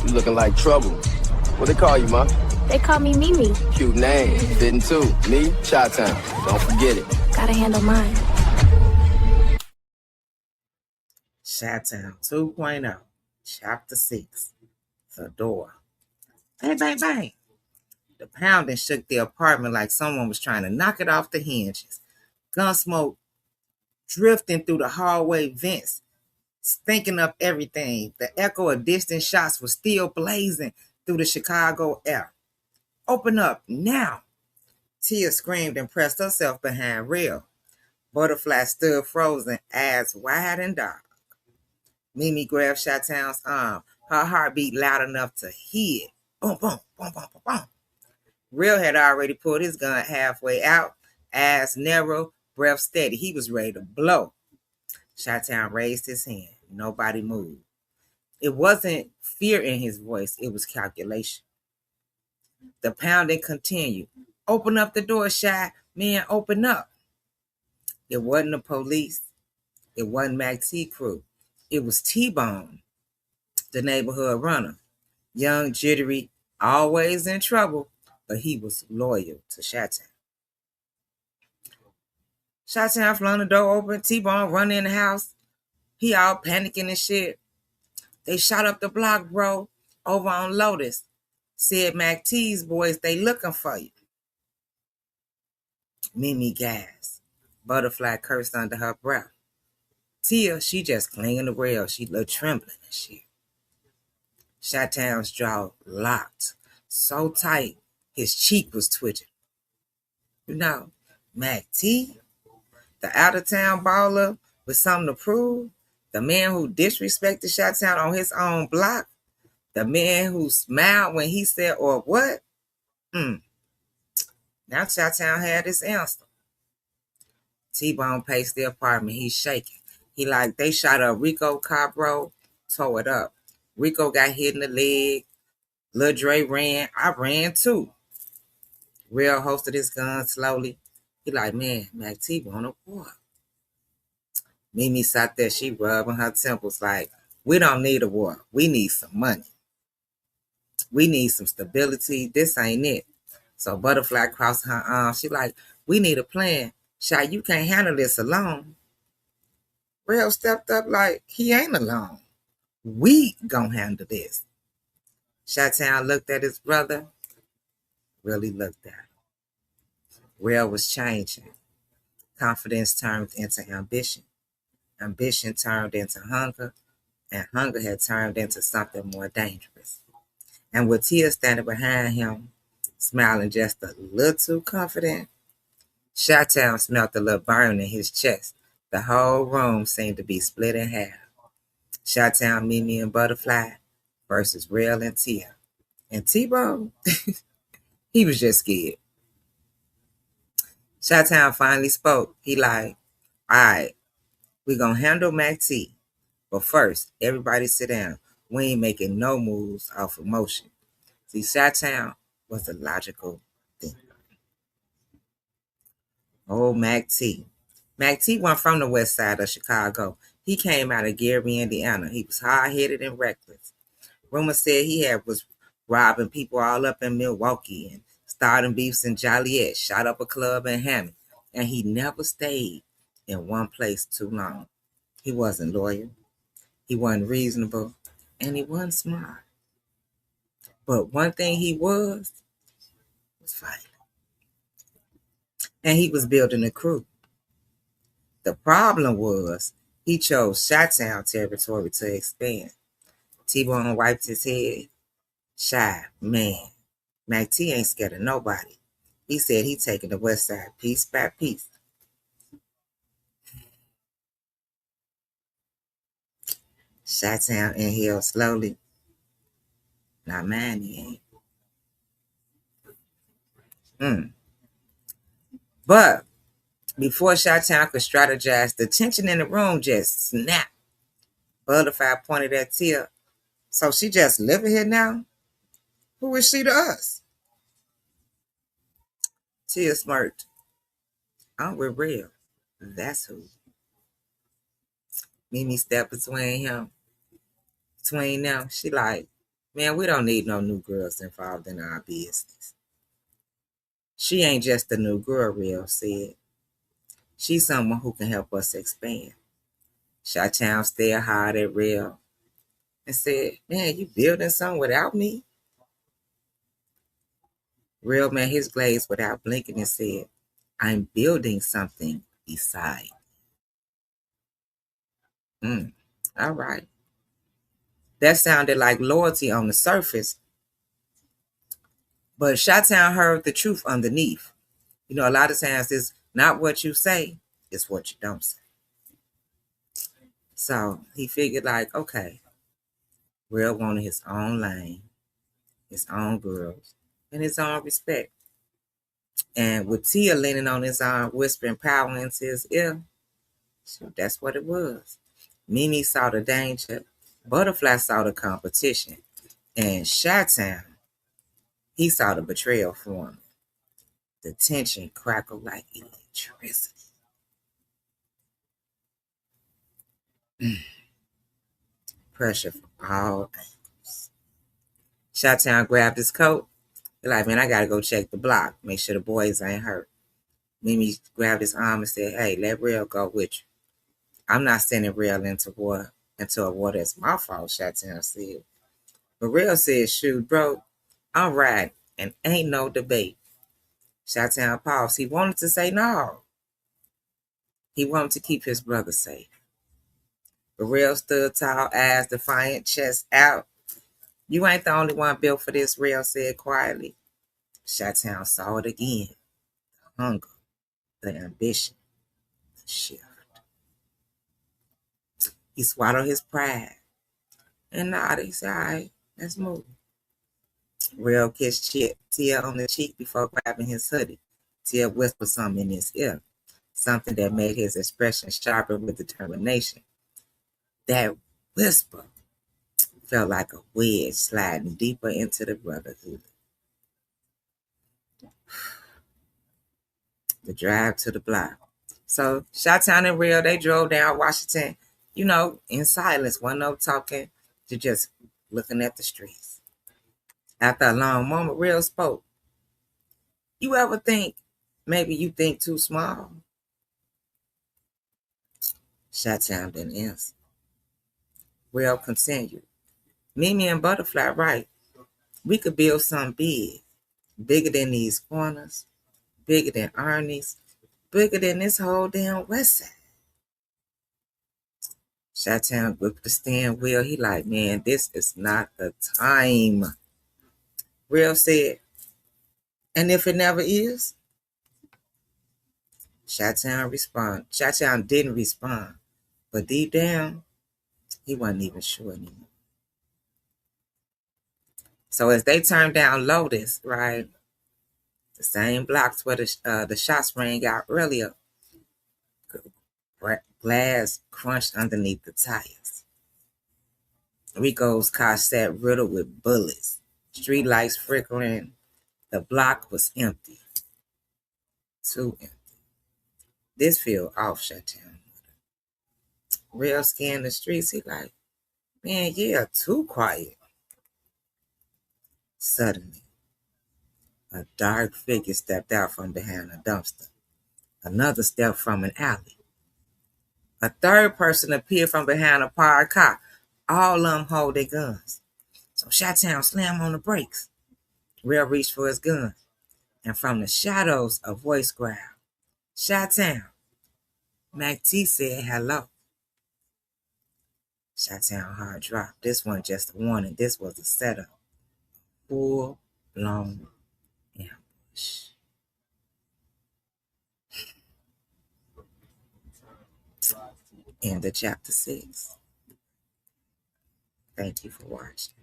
You looking like trouble. What they call you, ma? They call me Mimi. Cute name. Fitting too. Me, ChiTown. Don't forget it. Gotta handle mine. ChiTown 2.0, Chapter 6, The Door. Bang, bang, bang. The pounding shook the apartment like someone was trying to knock it off the hinges. Gunsmoke drifting through the hallway vents, stinking up everything. The echo of distant shots was still blazing through the Chicago air. Open up now. Tia screamed and pressed herself behind Rell. Buttafly stood frozen, eyes wide and dark. Mimi grabbed ChiTown's arm, her heartbeat loud enough to hear it. Boom, boom, boom, boom, boom, boom. Rell had already pulled his gun halfway out, eyes narrow, breath steady. He was ready to blow. ChiTown raised his hand. Nobody moved. It wasn't fear in his voice, it was calculation. The pounding continued. Open up the door, Chi. Man, open up. It wasn't the police. It wasn't Mack T crew. It was T-Bone, the neighborhood runner. Young, jittery, always in trouble, but he was loyal to ChiTown. ChiTown flung the door open. T-Bone run in the house. He all panicking and shit. They shot up the block, bro, over on Lotus. Said Mack T's boys, they looking for you. Mimi gasped. Buttafly cursed under her breath. Tia, she just clinging to Rell. She looked trembling and shit. ChiTown's jaw locked so tight, his cheek was twitching. You know, Mack T, the out-of-town baller with something to prove, the man who disrespected ChiTown on his own block, the man who smiled when he said, or what? Now ChiTown had his answer. T-Bone paced the apartment. He's shaking. He like, they shot a Rico cop, bro, tore it up. Rico got hit in the leg. Lil Dre ran. I ran too. Rell holstered his gun slowly. He like, man, Mack T want a war. Mimi sat there. She rubbing her temples like, we don't need a war. We need some money. We need some stability. This ain't it. So Buttafly crossed her arms. She like, we need a plan. Chi, you can't handle this alone. Rell stepped up like, he ain't alone. We gonna handle this. ChiTown looked at his brother. Really looked at him. Rell was changing. Confidence turned into ambition. Ambition turned into hunger. And hunger had turned into something more dangerous. And with Tia standing behind him, smiling just a little too confident, ChiTown smelt a little burn in his chest. The whole room seemed to be split in half. ChiTown, Mimi, and Buttafly versus Rell and Tia. And T-Bone, he was just scared. ChiTown finally spoke. He like, all right, we gonna handle Mack T. But first, everybody sit down. We ain't making no moves off emotion. See, ChiTown was the logical thinker. Oh, Mack T. Mack T went from the west side of Chicago. He came out of Gary, Indiana. He was hard-headed and reckless. Rumors said he was robbing people all up in Milwaukee and starting beefs in Joliet, shot up a club in Hammond, and he never stayed in one place too long. He wasn't loyal, he wasn't reasonable, and he wasn't smart. But one thing he was violent. And he was building a crew. The problem was he chose ChiTown territory to expand. T-Bone wiped his head. Shy, man, Mack T ain't scared of nobody. He said he taking the west side piece by piece. ChiTown inhaled slowly. Not mine, he ain't. But before ChiTown could strategize, the tension in the room just snapped. Buttafly pointed at Tia. So she just living here now? Who is she to us? Tia smirked. I'm with Rell. That's who. Mimi stepped between them. She like, Man, we don't need no new girls involved in our business. She ain't just a new girl, Rell said. She's someone who can help us expand. ChiTown stared hard at Rell and said, man, you building something without me? Rell met his glaze without blinking and said, I'm building something beside. All right. That sounded like loyalty on the surface, but ChiTown heard the truth underneath. You know, a lot of times it's not what you say, it's what you don't say. So he figured like, okay, Rell wanted his own lane, his own girls, and his own respect. And with Tia leaning on his arm, whispering power into his ear, so that's what it was. Mimi saw the danger, Buttafly saw the competition, and ChiTown, he saw the betrayal forming. The tension crackled like electricity. Pressure from all angles. ChiTown grabbed his coat. He's like, man, I gotta go check the block, make sure the boys ain't hurt. Mimi grabbed his arm and said, hey, let Rell go with you. I'm not sending Rell into a war that's my fault, ChiTown said. But Rell said, shoot, bro, I'm riding, and ain't no debate. ChiTown paused. He wanted to say no. He wanted to keep his brother safe. But Rell stood tall, eyes defiant, chest out. You ain't the only one built for this, Rell said quietly. ChiTown saw it again. The hunger, the ambition, the shift. He swallowed his pride and nodded. He said, all right, let's move. Rell kissed Tia on the cheek before grabbing his hoodie. Tia whispered something in his ear, something that made his expression sharper with determination. That whisper felt like a wedge sliding deeper into the brotherhood. The drive to the block. So ChiTown and Rell, they drove down Washington, in silence, one no talking, to just looking at the streets. After a long moment, Rell spoke. You ever think maybe you think too small? ChiTown didn't answer. Rell continued. Mimi and Buttafly, right. We could build something big, bigger than these corners, bigger than Ernie's, bigger than this whole damn West Side. ChiTown gripped the steering wheel. He like, man, this is not the time. Rell said, and if it never is? ChiTown didn't respond, but deep down, he wasn't even sure anymore. So as they turned down Lotus, right, the same blocks where the shots rang out earlier, glass crunched underneath the tires. Rico's car sat riddled with bullets, street lights flickering. The block was empty. Too empty. This feel off, ChiTown. Rell scanned the streets. He like, man, yeah, too quiet. Suddenly, a dark figure stepped out from behind a dumpster. Another stepped from an alley. A third person appeared from behind a parked car. All of them hold their guns. So ChiTown slammed on the brakes. Rell reached for his gun. And from the shadows, a voice growled. ChiTown. Mack T said hello. ChiTown heart dropped. This wasn't just a warning. This was a setup. Full-blown ambush. End of chapter 6. Thank you for watching.